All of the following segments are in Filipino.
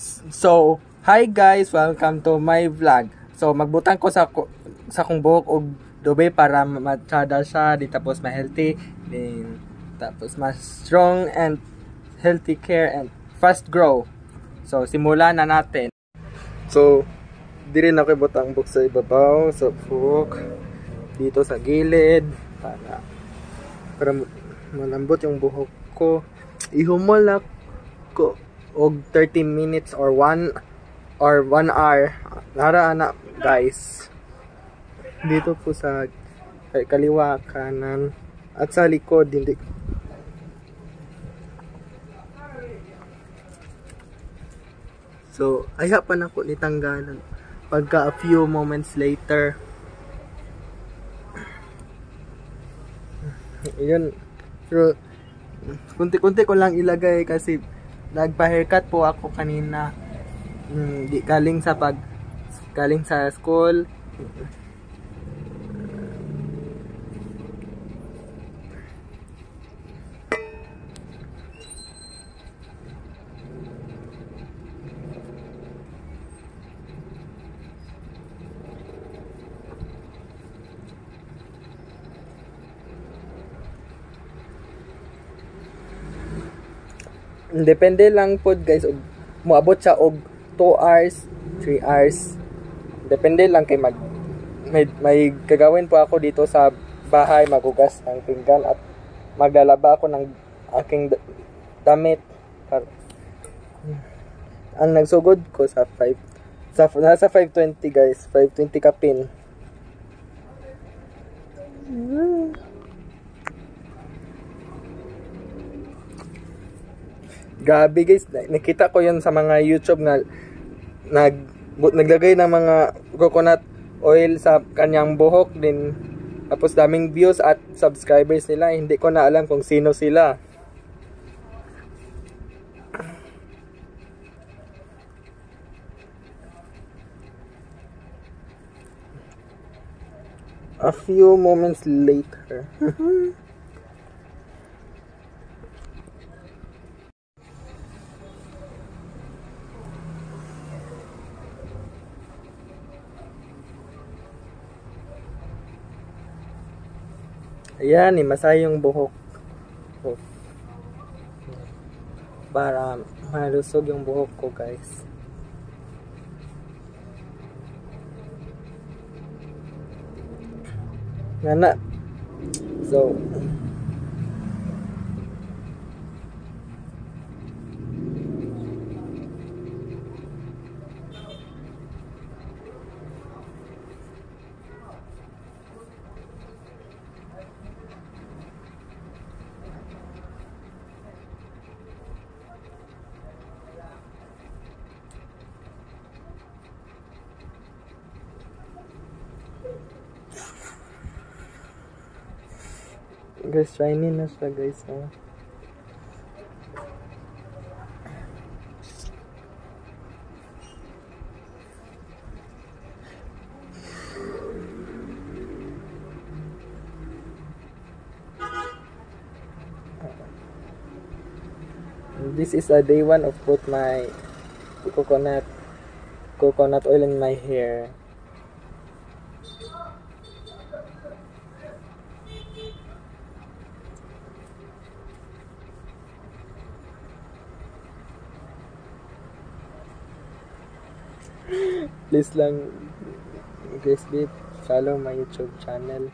So, hi guys, welcome to my vlog. So, magbutang ko sa kong buhok og dube para matsada siya, di tapos ma-healthy, din tapos mas strong and healthy care and fast grow. So, simulan na natin. So, di rin ako ibutang buhok sa ibabaw, sa buhok dito sa gilid para malambot yung buhok ko. Ihumol ako og 30 minutes or 1 hour. Nara na guys. Dito po sa kaliwa, kanan at sa likod hindi. So, ayapan ako nitanggalan pagka a few moments later. Yun. Pero kunti-kunti ko lang ilagay kasi nagpa-haircut po ako kanina. Galing sa school. Depende lang po guys, moabot siya og 2 hours, 3 hours. Depende lang kay may gagawin po ako dito sa bahay, magugas ng pinggan at maglalaba ako ng aking damit. Ang nagsugod ko sa nasa 520 guys, 520 kapin. Gabi guys, nakita ko yun sa mga YouTube na naglagay ng mga coconut oil sa kanyang buhok din. Tapos daming views at subscribers nila. Hindi ko na alam kung sino sila. A few moments later. Ayan, masaya yung buhok ko. Para malusog yung buhok ko guys. Nana. So, guys, shiny na siya guys. This is a day 1 of put my coconut oil in my hair. Please lang guys, follow my YouTube channel.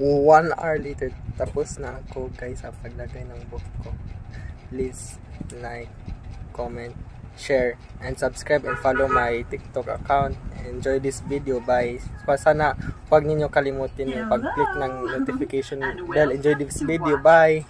One hour later, tapos na ako guys sa paglagay ng buhok ko. Please like, comment, share, and subscribe and follow my TikTok account. Enjoy this video, bye. Sana huwag ninyo kalimutin yung pag-click ng notification bell. Enjoy this video, bye.